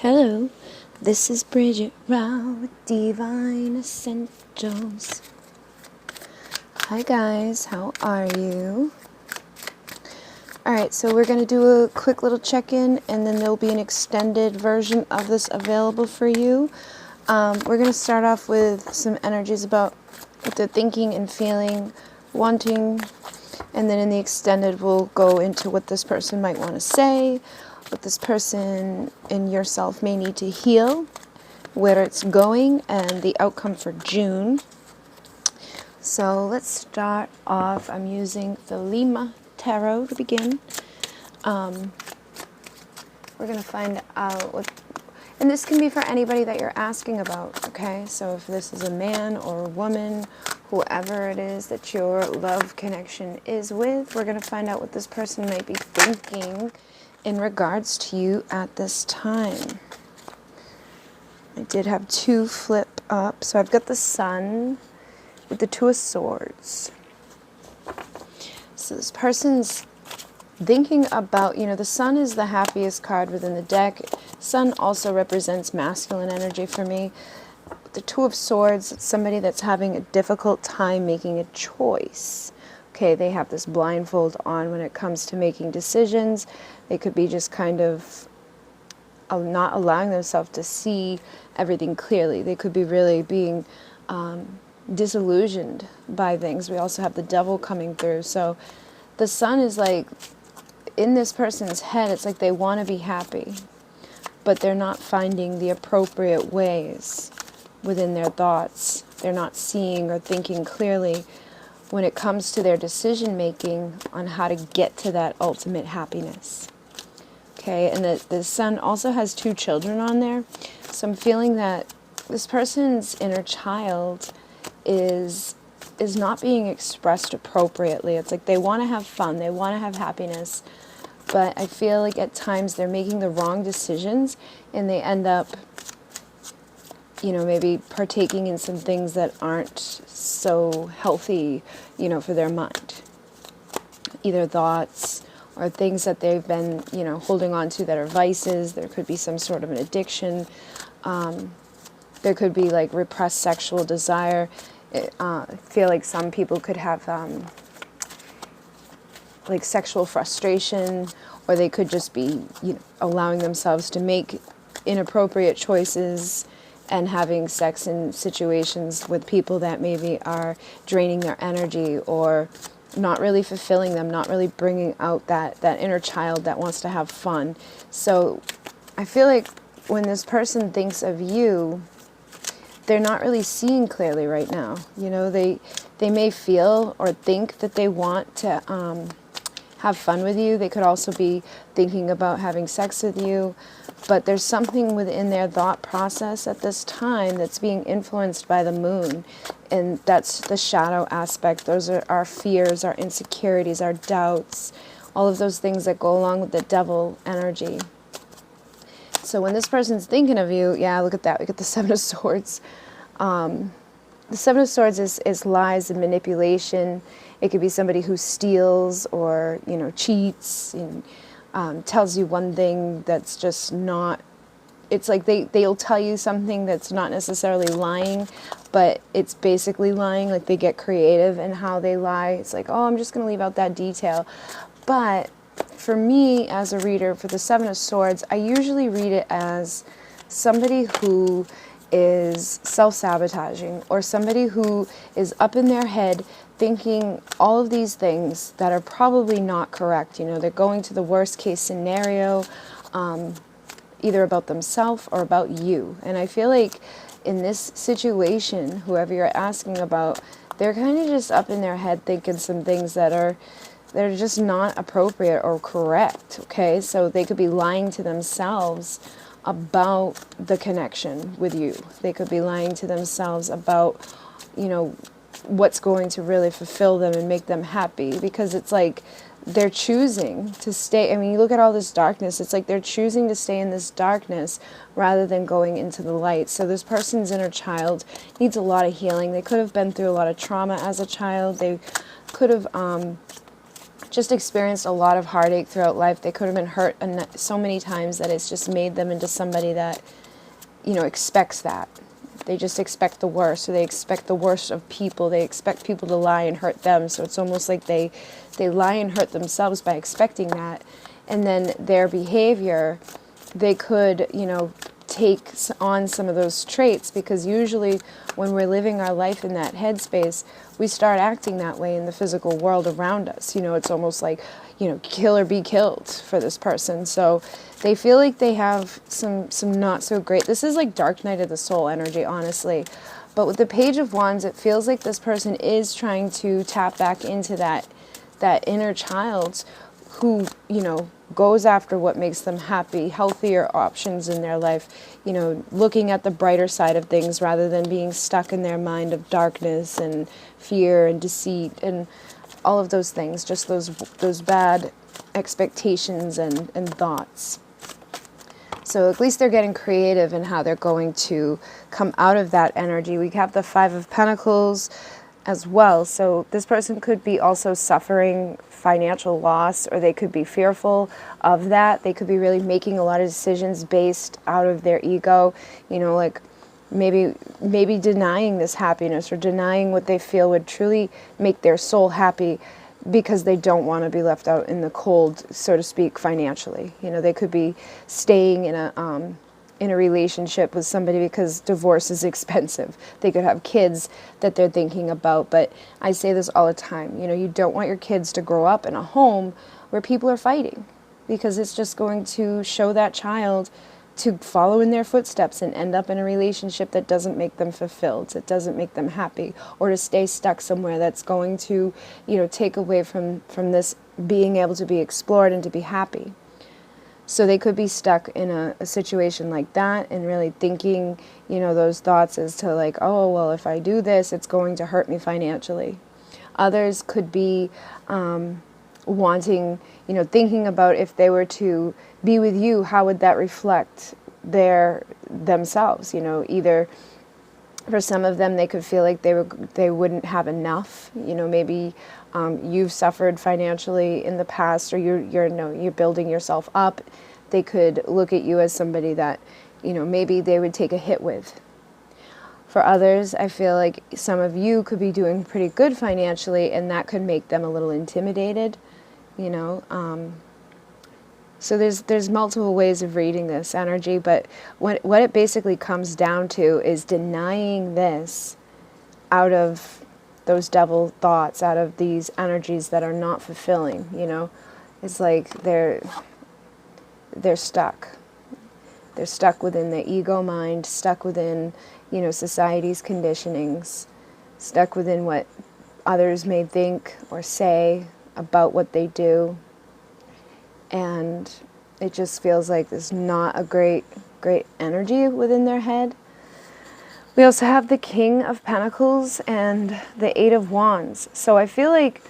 Hello, this is Bridget Rao with Divine Essentials. Hi guys, how are you? Alright, so we're going to do a quick little check-in and then there'll be an extended version of this available for you. We're going to start off with some energies about what they're thinking and feeling, wanting, and then in the extended we'll go into what this person might want to say, what this person and yourself may need to heal, where it's going, and the outcome for June. So let's start off. I'm using Thelema Tarot to begin. We're going to find out what, and this can be for anybody that you're asking about, okay? So if this is a man or a woman, whoever it is that your love connection is with, we're going to find out what this person might be thinking in regards to you at this time. I did have two flip up. So I've got the Sun with the Two of Swords. So this person's thinking about, the Sun is the happiest card within the deck. Sun also represents masculine energy for me. The Two of Swords, it's somebody that's having a difficult time making a choice. Okay, they have this blindfold on when it comes to making decisions. They could be just kind of not allowing themselves to see everything clearly. They could be really being disillusioned by things. We also have the Devil coming through. So the Sun is like, in this person's head, it's like they want to be happy, but they're not finding the appropriate ways within their thoughts. They're not seeing or thinking clearly when it comes to their decision making on how to get to that ultimate happiness. Okay, and the Sun also has two children on there. So I'm feeling that this person's inner child is not being expressed appropriately. It's like they want to have fun, they want to have happiness, but I feel like at times they're making the wrong decisions and they end up, maybe partaking in some things that aren't so healthy, for their mind. Either thoughts or things that they've been, holding on to that are vices. There could be some sort of an addiction. There could be like repressed sexual desire. I feel like some people could have like sexual frustration, or they could just be, allowing themselves to make inappropriate choices and having sex in situations with people that maybe are draining their energy or not really fulfilling them, not really bringing out that inner child that wants to have fun. So I feel like when this person thinks of you, they're not really seeing clearly right now. They may feel or think that they want to have fun with you. They could also be thinking about having sex with you, but there's something within their thought process at this time that's being influenced by the moon, and that's the shadow aspect. Those are our fears, our insecurities, our doubts, all of those things that go along with the Devil energy. So when this person's thinking of you, yeah, look at that. We get the Seven of Swords. The Seven of Swords is lies and manipulation. It could be somebody who steals or, cheats and tells you one thing that's just not. It's like they'll tell you something that's not necessarily lying, but it's basically lying. Like they get creative in how they lie. It's like, oh, I'm just going to leave out that detail. But for me as a reader, for the Seven of Swords, I usually read it as somebody who is self-sabotaging, or somebody who is up in their head thinking all of these things that are probably not correct. They're going to the worst case scenario, either about themselves or about you. And I feel like in this situation, whoever you're asking about, they're kind of just up in their head thinking some things that are just not appropriate or correct. Okay, so they could be lying to themselves about the connection with you. They could be lying to themselves about, what's going to really fulfill them and make them happy, because it's like they're choosing to stay. I mean, you look at all this darkness, it's like they're choosing to stay in this darkness rather than going into the light. So this person's inner child needs a lot of healing. They could have been through a lot of trauma as a child. They could have just experienced a lot of heartache throughout life. They could have been hurt so many times that it's just made them into somebody that, you know, expects that. They just expect the worst, or they expect the worst of people. They expect people to lie and hurt them. So it's almost like they lie and hurt themselves by expecting that. And then their behavior, they could, you know, take on some of those traits, because usually when we're living our life in that headspace, we start acting that way in the physical world around us. You know, it's almost like, you know, kill or be killed for this person. So they feel like they have some not so great, this is like dark night of the soul energy, honestly. But with the Page of Wands, it feels like this person is trying to tap back into that inner child who, you know, goes after what makes them happy, healthier options in their life, you know, looking at the brighter side of things rather than being stuck in their mind of darkness and fear and deceit and all of those things, just those bad expectations and thoughts. So at least they're getting creative in how they're going to come out of that energy. We have the Five of Pentacles as well. So this person could be also suffering financial loss, or they could be fearful of that. They could be really making a lot of decisions based out of their ego, you know, like maybe denying this happiness or denying what they feel would truly make their soul happy, because they don't want to be left out in the cold, so to speak, financially. You know, they could be staying in a relationship with somebody because divorce is expensive. They could have kids that they're thinking about, but I say this all the time, you know, you don't want your kids to grow up in a home where people are fighting, because it's just going to show that child to follow in their footsteps and end up in a relationship that doesn't make them fulfilled, that doesn't make them happy, or to stay stuck somewhere that's going to, you know, take away from this being able to be explored and to be happy. So they could be stuck in a situation like that and really thinking, you know, those thoughts as to like, oh, well, if I do this, it's going to hurt me financially. Others could be wanting, you know, thinking about if they were to be with you, how would that reflect themselves? You know, either for some of them, they could feel like they wouldn't have enough. You know, maybe you've suffered financially in the past, or you're building yourself up. They could look at you as somebody that, you know, maybe they would take a hit with. For others, I feel like some of you could be doing pretty good financially, and that could make them a little intimidated, you know. So there's multiple ways of reading this energy, but what it basically comes down to is denying this out of those devil thoughts, out of these energies that are not fulfilling, you know. It's like they're stuck. They're stuck within the ego mind, stuck within, you know, society's conditionings, stuck within what others may think or say about what they do. And it just feels like there's not a great energy within their head. We also have the King of Pentacles and the Eight of Wands. So I feel like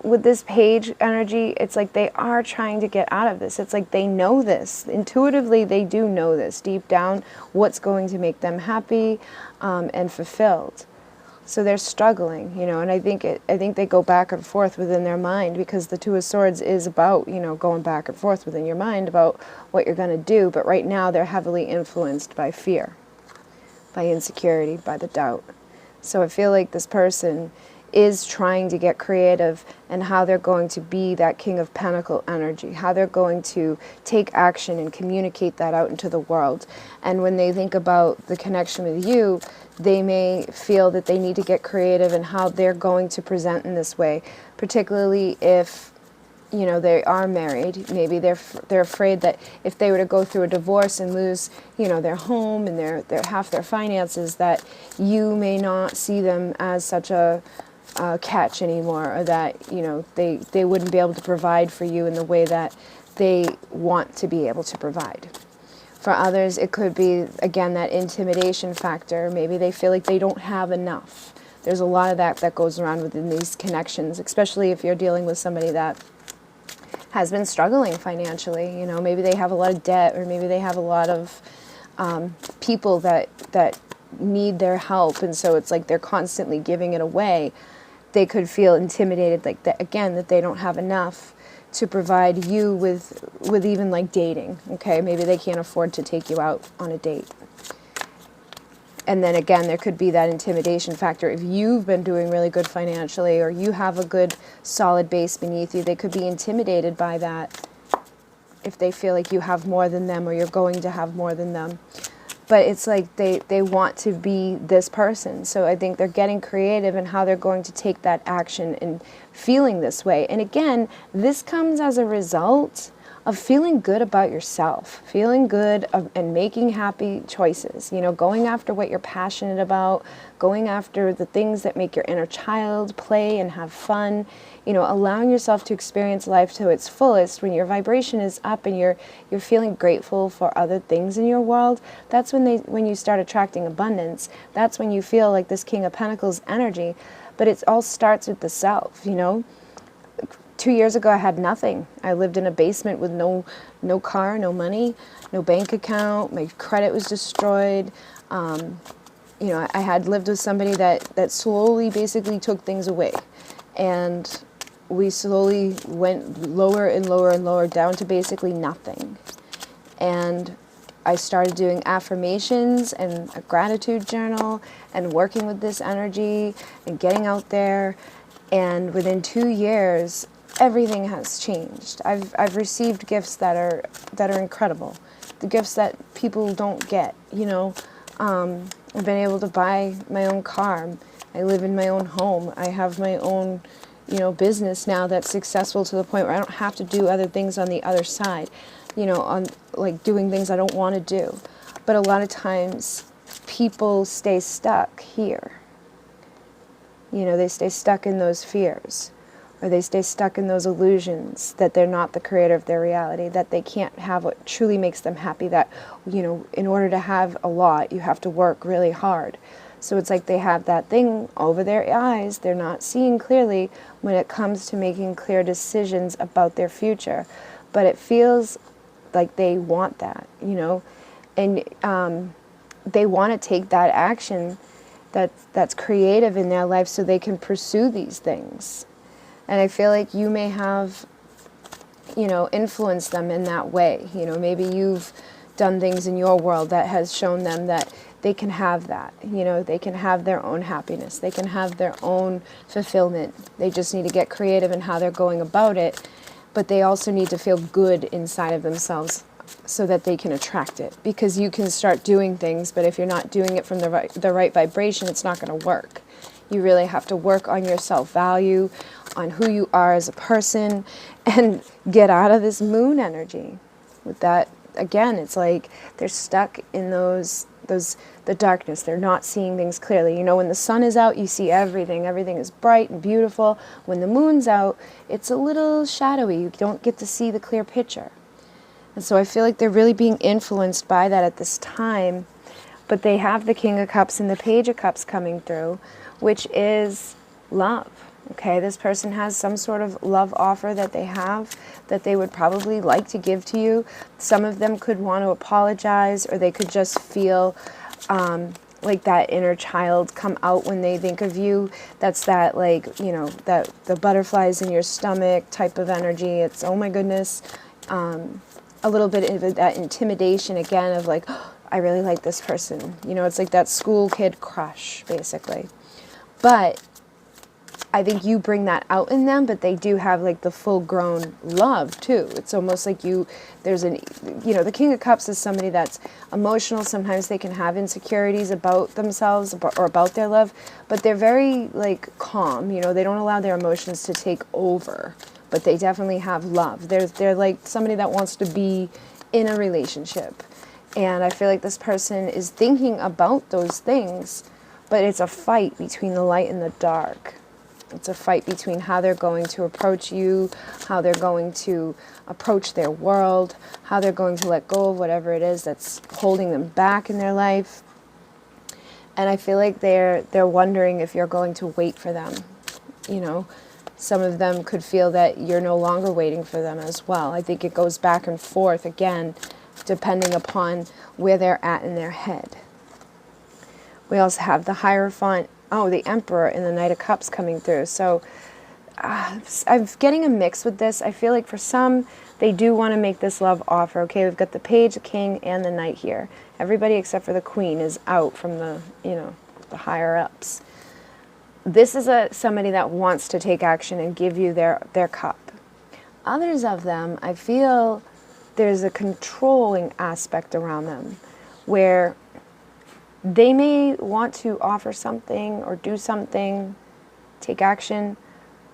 with this page energy, it's like they are trying to get out of this. It's like they know this. Intuitively, they do know this deep down, what's going to make them happy and fulfilled. So they're struggling, you know, and I think they go back and forth within their mind, because the Two of Swords is about, you know, going back and forth within your mind about what you're going to do. But right now they're heavily influenced by fear, by insecurity, by the doubt. So I feel like this person is trying to get creative and how they're going to be that King of Pentacle energy, how they're going to take action and communicate that out into the world. And when they think about the connection with you, they may feel that they need to get creative in how they're going to present in this way, particularly if, you know, they are married. Maybe they're afraid that if they were to go through a divorce and lose, you know, their home and their half their finances, that you may not see them as such a catch anymore, or that, you know, they wouldn't be able to provide for you in the way that they want to be able to provide. For others, it could be, again, that intimidation factor. Maybe they feel like they don't have enough. There's a lot of that goes around within these connections, especially if you're dealing with somebody that has been struggling financially. You know, maybe they have a lot of debt, or maybe they have a lot of people that need their help, and so it's like they're constantly giving it away. they could feel intimidated, like that, again, that they don't have enough to provide you with even like dating. Okay, maybe they can't afford to take you out on a date. And then again, there could be that intimidation factor. If you've been doing really good financially, or you have a good solid base beneath you, they could be intimidated by that if they feel like you have more than them, or you're going to have more than them. But it's like they want to be this person. So I think they're getting creative in how they're going to take that action and feeling this way. And again, this comes as a result of feeling good about yourself, feeling good and making happy choices, you know, going after what you're passionate about, going after the things that make your inner child play and have fun, you know, allowing yourself to experience life to its fullest. When your vibration is up and you're feeling grateful for other things in your world, that's when you start attracting abundance. That's when you feel like this King of Pentacles energy. But it all starts with the self, you know. 2 years ago, I had nothing. I lived in a basement with no car, no money, no bank account. My credit was destroyed. You know, I had lived with somebody that slowly basically took things away. And we slowly went lower and lower and lower down to basically nothing. And I started doing affirmations and a gratitude journal and working with this energy and getting out there. And within 2 years, everything has changed. I've received gifts that are incredible, the gifts that people don't get. You know, I've been able to buy my own car. I live in my own home. I have my own, you know, business now that's successful to the point where I don't have to do other things on the other side. You know, on like doing things I don't want to do. But a lot of times, people stay stuck here. You know, they stay stuck in those fears, or they stay stuck in those illusions that they're not the creator of their reality, that they can't have what truly makes them happy, that, you know, in order to have a lot, you have to work really hard. So it's like they have that thing over their eyes. They're not seeing clearly when it comes to making clear decisions about their future. But it feels like they want that, you know, and they want to take that action that's creative in their life so they can pursue these things. And I feel like you may have, you know, influenced them in that way. You know, maybe you've done things in your world that has shown them that they can have that. You know, they can have their own happiness. They can have their own fulfillment. They just need to get creative in how they're going about it. But they also need to feel good inside of themselves so that they can attract it. Because you can start doing things, but if you're not doing it from the right vibration, it's not going to work. You really have to work on your self-value, on who you are as a person, and get out of this moon energy. With that, again, it's like they're stuck in the darkness. They're not seeing things clearly. You know, when the sun is out, you see everything. Everything is bright and beautiful. When the moon's out, it's a little shadowy. You don't get to see the clear picture. And so I feel like they're really being influenced by that at this time. But they have the King of Cups and the Page of Cups coming through, which is love. Okay, this person has some sort of love offer that they have that they would probably like to give to you. Some of them could want to apologize, or they could just feel like that inner child come out when they think of you. That's that, like, you know, that the butterflies in your stomach type of energy. It's, oh my goodness, a little bit of that intimidation again of like, oh, I really like this person. You know, it's like that school kid crush, basically. But I think you bring that out in them, but they do have like the full-grown love too. It's almost like there's the King of Cups is somebody that's emotional. Sometimes they can have insecurities about themselves or about their love, but they're very like calm. You know, they don't allow their emotions to take over, but they definitely have love. They're like somebody that wants to be in a relationship. And I feel like this person is thinking about those things, but it's a fight between the light and the dark. It's a fight between how they're going to approach you, how they're going to approach their world, how they're going to let go of whatever it is that's holding them back in their life. And I feel like they're wondering if you're going to wait for them. You know, some of them could feel that you're no longer waiting for them as well. I think it goes back and forth again, depending upon where they're at in their head. We also have the Hierophant oh, the Emperor and the Knight of Cups coming through. So I'm getting a mix with this. I feel like for some, they do want to make this love offer. Okay, we've got the Page, the King, and the Knight here. Everybody except for the Queen is out from the, you know, the higher ups. This is somebody that wants to take action and give you their cup. Others of them, I feel there's a controlling aspect around them where they may want to offer something or do something, take action,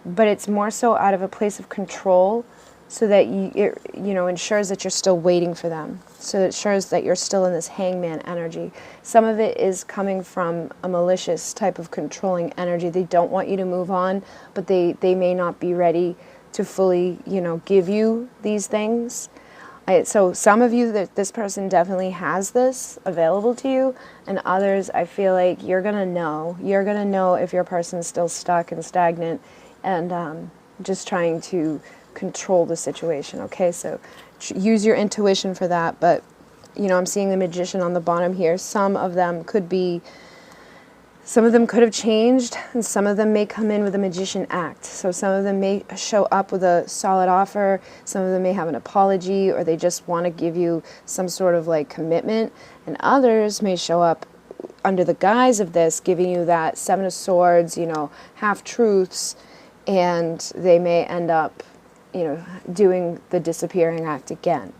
but it's more so out of a place of control, so that it ensures that you're still waiting for them. So it ensures that you're still in this hangman energy. Some of it is coming from a malicious type of controlling energy. They don't want you to move on, but they may not be ready to fully, give you these things. So some of you, this person definitely has this available to you, and others, I feel like you're going to know. You're going to know if your person's still stuck and stagnant and just trying to control the situation. Okay, so use your intuition for that. But, I'm seeing the Magician on the bottom here. Some of them could have changed, and some of them may come in with a Magician act. So some of them may show up with a solid offer, some of them may have an apology, or they just want to give you some sort of like commitment, and others may show up under the guise of this, giving you that Seven of Swords, half-truths, and they may end up, doing the disappearing act again.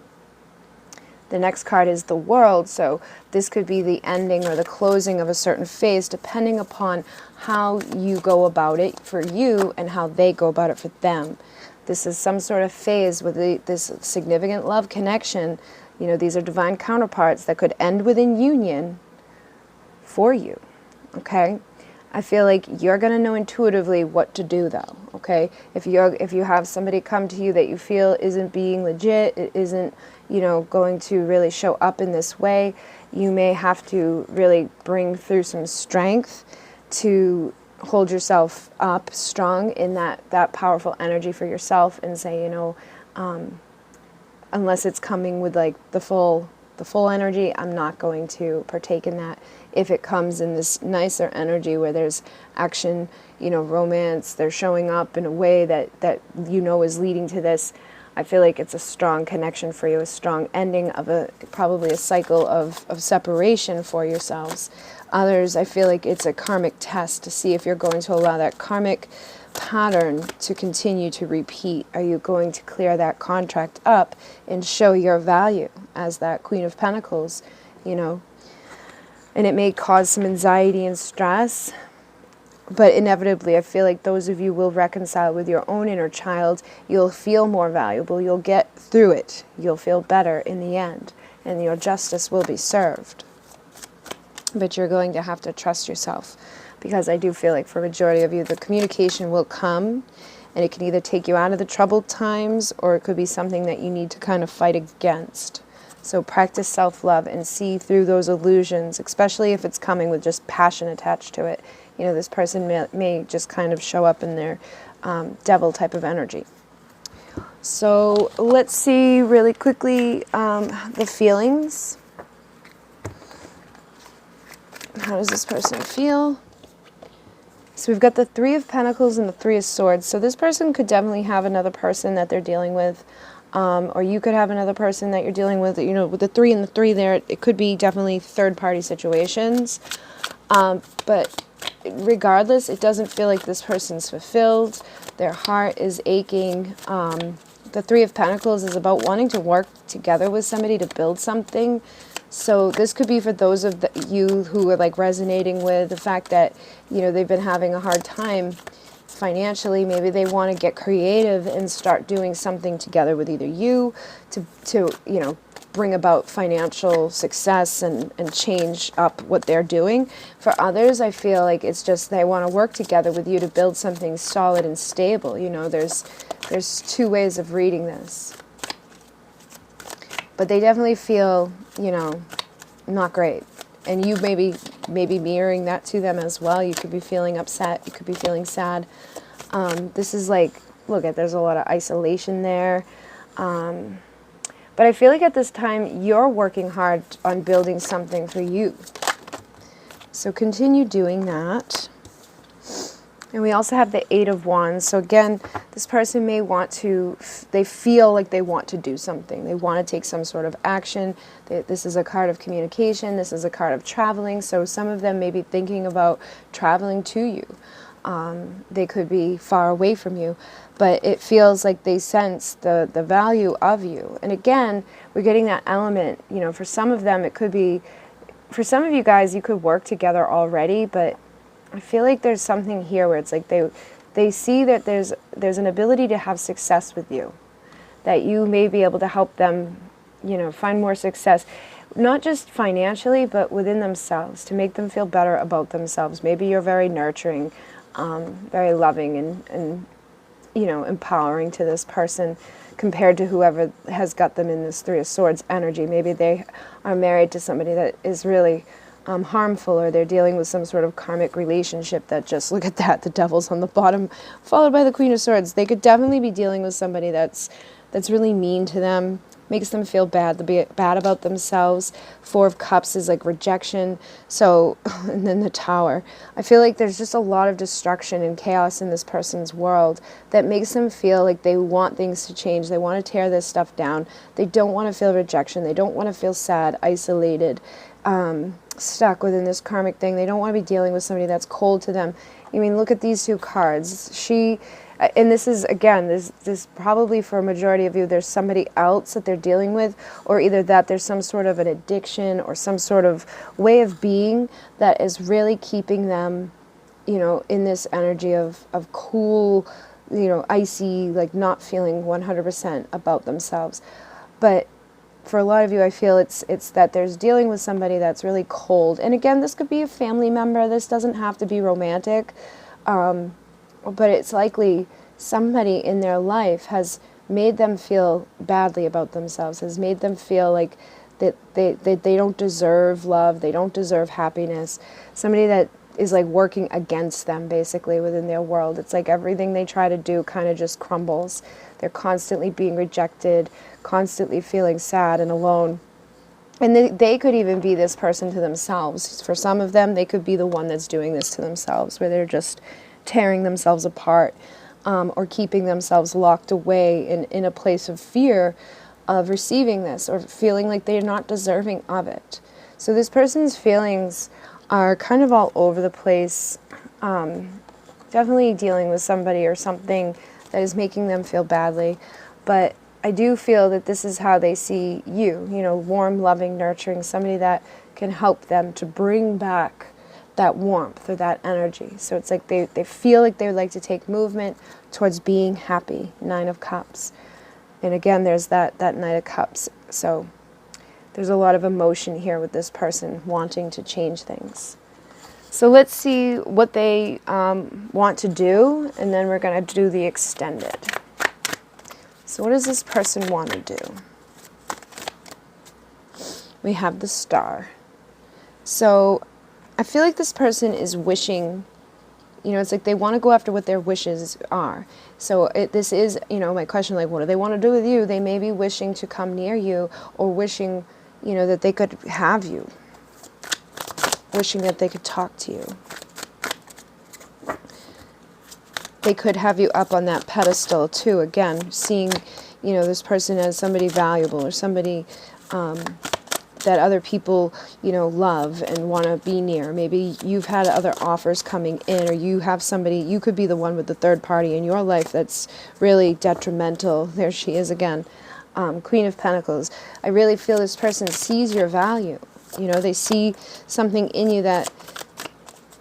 The next card is the World, so this could be the ending or the closing of a certain phase, depending upon how you go about it for you and how they go about it for them. This is some sort of phase with this significant love connection. These are divine counterparts that could end within union for you, okay? I feel like you're going to know intuitively what to do, though, okay? If you have somebody come to you that you feel isn't being legit, it isn't, going to really show up in this way, you may have to really bring through some strength to hold yourself up strong in that powerful energy for yourself and say, unless it's coming with like the full energy, I'm not going to partake in that. If it comes in this nicer energy where there's action, romance, they're showing up in a way that is leading to this, I feel like it's a strong connection for you, a strong ending of probably a cycle of separation for yourselves. Others, I feel like it's a karmic test to see if you're going to allow that karmic pattern to continue to repeat. Are you going to clear that contract up and show your value as that Queen of Pentacles, And it may cause some anxiety and stress, but inevitably I feel like those of you will reconcile with your own inner child. You'll feel more valuable. You'll get through it. You'll feel better in the end, and your justice will be served. But you're going to have to trust yourself, because I do feel like for a majority of you, the communication will come, and it can either take you out of the troubled times, or it could be something that you need to kind of fight against. So practice self-love and see through those illusions, especially if it's coming with just passion attached to it. This person may just kind of show up in their devil type of energy. So let's see really quickly the feelings. How does this person feel? So we've got the Three of Pentacles and the Three of Swords. So this person could definitely have another person that they're dealing with. Or you could have another person that you're dealing with, with the 3 and the 3 there. It could be definitely third-party situations. But regardless, it doesn't feel like this person's fulfilled. Their heart is aching. The Three of Pentacles is about wanting to work together with somebody to build something. So this could be for those of you who are like resonating with the fact that, they've been having a hard time financially. Maybe they want to get creative and start doing something together with either you to bring about financial success and change up what they're doing. For others, I feel like it's just they want to work together with you to build something solid and stable. There's two ways of reading this. But they definitely feel, not great. And you maybe mirroring that to them as well. You could be feeling upset. You could be feeling sad. This is like, there's a lot of isolation there. But I feel like at this time, you're working hard on building something for you. So continue doing that. And we also have the Eight of Wands. So again, this person may want to, they feel like they want to do something. They want to take some sort of action. This is a card of communication. This is a card of traveling. So some of them may be thinking about traveling to you. They could be far away from you. But it feels like they sense the value of you. And again, we're getting that element, you know, for some of them it could be, for some of you guys, you could work together already, but I feel like there's something here where it's like they see that there's an ability to have success with you, that you may be able to help them, you know, find more success, not just financially, but within themselves, to make them feel better about themselves. Maybe you're very nurturing, very loving and you know, empowering to this person compared to whoever has got them in this Three of Swords energy. Maybe they are married to somebody that is really harmful, or they're dealing with some sort of karmic relationship that just, look at that, the Devil's on the bottom, followed by the Queen of Swords. They could definitely be dealing with somebody that's really mean to them, makes them feel bad, bad about themselves. Four of Cups is like rejection. So, and then the Tower. I feel like there's just a lot of destruction and chaos in this person's world that makes them feel like they want things to change. They want to tear this stuff down. They don't want to feel rejection. They don't want to feel sad, isolated, stuck within this karmic thing. They don't want to be dealing with somebody that's cold to them. I mean, look at these two cards. And this is, again, this probably for a majority of you, there's somebody else that they're dealing with, or either that there's some sort of an addiction or some sort of way of being that is really keeping them, you know, in this energy of cool, you know, icy, like not feeling 100% about themselves. But for a lot of you, I feel it's that there's dealing with somebody that's really cold. And again, this could be a family member. This doesn't have to be romantic. But it's likely somebody in their life has made them feel badly about themselves, has made them feel like that they don't deserve love, they don't deserve happiness. Somebody that is like working against them basically within their world. It's like everything they try to do kind of just crumbles. They're constantly being rejected, constantly feeling sad and alone. And they could even be this person to themselves. For some of them, they could be the one that's doing this to themselves, where they're just tearing themselves apart, or keeping themselves locked away in a place of fear of receiving this, or feeling like they're not deserving of it. So this person's feelings are kind of all over the place, definitely dealing with somebody or something that is making them feel badly. But I do feel that this is how they see you, you know, warm, loving, nurturing, somebody that can help them to bring back that warmth or that energy. So it's like they feel like they would like to take movement towards being happy. Nine of Cups. And again, there's that Knight of Cups. So there's a lot of emotion here with this person wanting to change things. So let's see what they want to do, and then we're going to do the extended. So what does this person want to do? We have the Star. So I feel like this person is wishing, you know, it's like they want to go after what their wishes are. So this is, you know, my question, like, what do they want to do with you? They may be wishing to come near you, or wishing, you know, that they could have you. Wishing that they could talk to you. They could have you up on that pedestal too. Again, seeing, you know, this person as somebody valuable, or somebody that other people, you know, love and want to be near. Maybe you've had other offers coming in, or you have somebody, you could be the one with the third party in your life that's really detrimental. There she is again. Queen of Pentacles. I really feel this person sees your value. You know, they see something in you that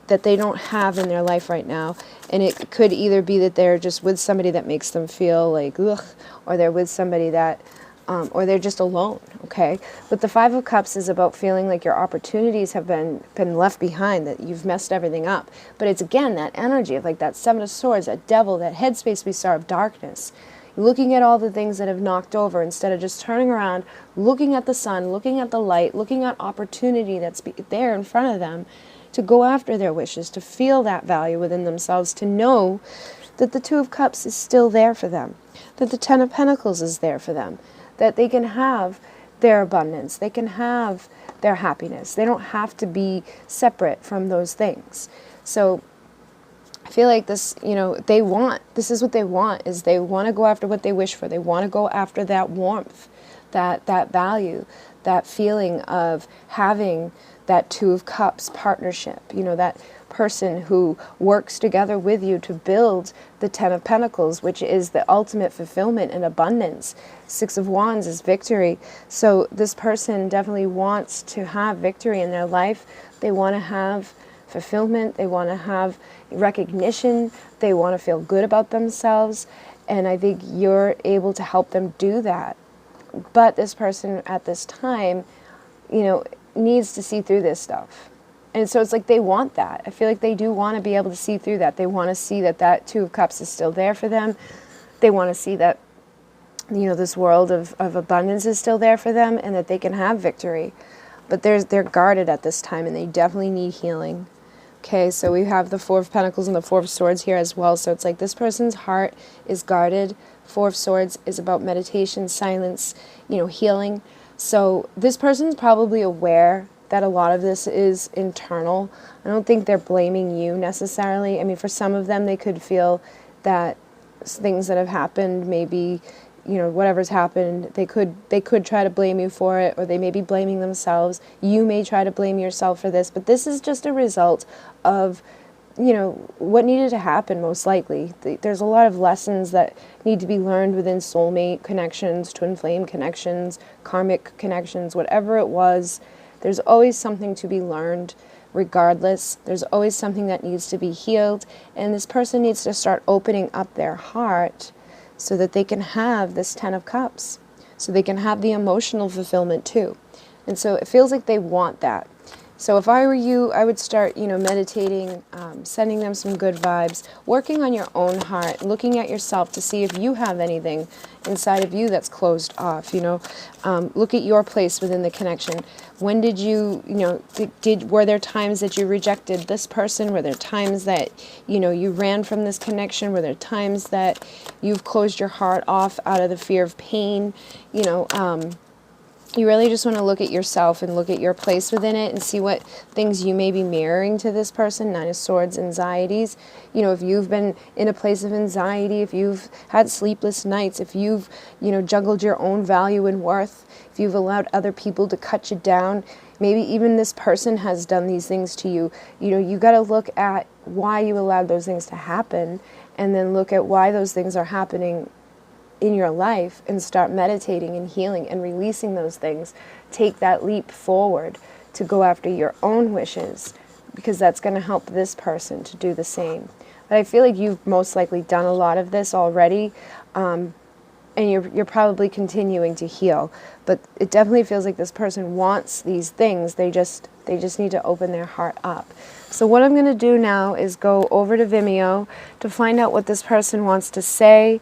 they don't have in their life right now. And it could either be that they're just with somebody that makes them feel like, ugh, or they're with somebody that, or they're just alone, okay? But the Five of Cups is about feeling like your opportunities have been left behind, that you've messed everything up. But it's, again, that energy of like that Seven of Swords, that devil, that headspace we saw of darkness. Looking at all the things that have knocked over, instead of just turning around, looking at the sun, looking at the light, looking at opportunity that's there in front of them, to go after their wishes, to feel that value within themselves, to know that the Two of Cups is still there for them, that the Ten of Pentacles is there for them, that they can have their abundance, they can have their happiness. They don't have to be separate from those things. So I feel like this, you know, this is what they want, is they want to go after what they wish for. They want to go after that warmth, that value, that feeling of having that Two of Cups partnership, you know, that person who works together with you to build the Ten of Pentacles, which is the ultimate fulfillment and abundance. Six of Wands is victory. So this person definitely wants to have victory in their life. They want to have fulfillment. They want to have recognition. They want to feel good about themselves. And I think you're able to help them do that. But this person at this time, you know, needs to see through this stuff. And so it's like they want that. I feel like they do want to be able to see through that. They want to see that that Two of Cups is still there for them. They want to see that, you know, this world of abundance is still there for them and that they can have victory. But they're guarded at this time and they definitely need healing. Okay, so we have the Four of Pentacles and the Four of Swords here as well. So it's like this person's heart is guarded. Four of Swords is about meditation, silence, you know, healing. So this person's probably aware that a lot of this is internal. I don't think they're blaming you necessarily. I mean, for some of them, they could feel that things that have happened, maybe, you know, whatever's happened, they could try to blame you for it, or they may be blaming themselves. You may try to blame yourself for this, but this is just a result of, you know, what needed to happen most likely. There's a lot of lessons that need to be learned within soulmate connections, twin flame connections, karmic connections, whatever it was. There's always something to be learned regardless. There's always something that needs to be healed, and this person needs to start opening up their heart so that they can have this Ten of Cups, so they can have the emotional fulfillment too. And so it feels like they want that. So if I were you, I would start, you know, meditating, sending them some good vibes, working on your own heart, looking at yourself to see if you have anything inside of you that's closed off, you know. Look at your place within the connection. When did you, you know, were there times that you rejected this person? Were there times that, you know, you ran from this connection? Were there times that you've closed your heart off out of the fear of pain? You know, you really just want to look at yourself and look at your place within it and see what things you may be mirroring to this person. Nine of Swords, anxieties. You know, if you've been in a place of anxiety, if you've had sleepless nights, if you've, you know, juggled your own value and worth, if you've allowed other people to cut you down, maybe even this person has done these things to you. You know, you got to look at why you allowed those things to happen, and then look at why those things are happening in your life and start meditating and healing and releasing those things. Take that leap forward to go after your own wishes, because that's going to help this person to do the same. But I feel like you've most likely done a lot of this already, and you're probably continuing to heal. But it definitely feels like this person wants these things. They just need to open their heart up. So what I'm going to do now is go over to Vimeo to find out what this person wants to say.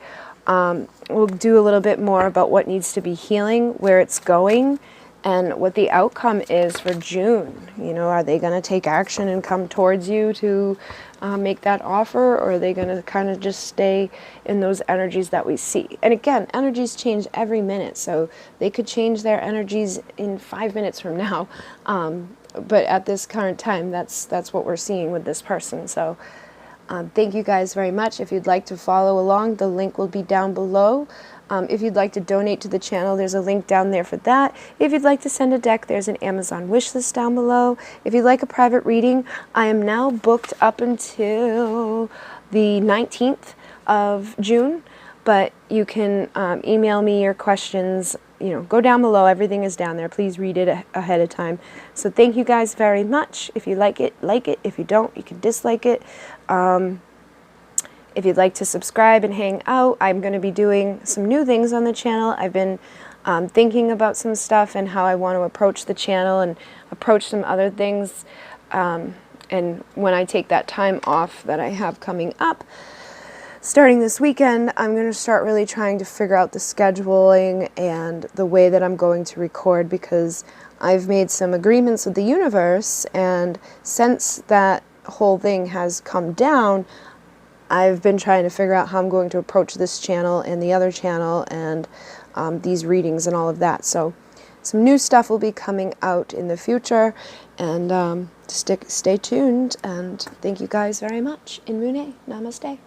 We'll do a little bit more about what needs to be healing, where it's going, and what the outcome is for June. You know, are they going to take action and come towards you to make that offer, or are they going to kind of just stay in those energies that we see? And again, energies change every minute, so they could change their energies in 5 minutes from now. But at this current time, that's what we're seeing with this person. So thank you guys very much. If you'd like to follow along, the link will be down below. If you'd like to donate to the channel, there's a link down there for that. If you'd like to send a deck, there's an Amazon wish list down below. If you'd like a private reading, I am now booked up until the 19th of June, but you can email me your questions. You know, go down below. Everything is down there. Please read it ahead of time. So thank you guys very much. If you like it, like it. If you don't, you can dislike it. If you'd like to subscribe and hang out, I'm going to be doing some new things on the channel. I've been thinking about some stuff and how I want to approach the channel and approach some other things. And when I take that time off that I have coming up, starting this weekend, I'm going to start really trying to figure out the scheduling and the way that I'm going to record, because I've made some agreements with the universe, and since that whole thing has come down, I've been trying to figure out how I'm going to approach this channel and the other channel and these readings and all of that. So some new stuff will be coming out in the future, and stay tuned, and thank you guys very much. In Mune, namaste.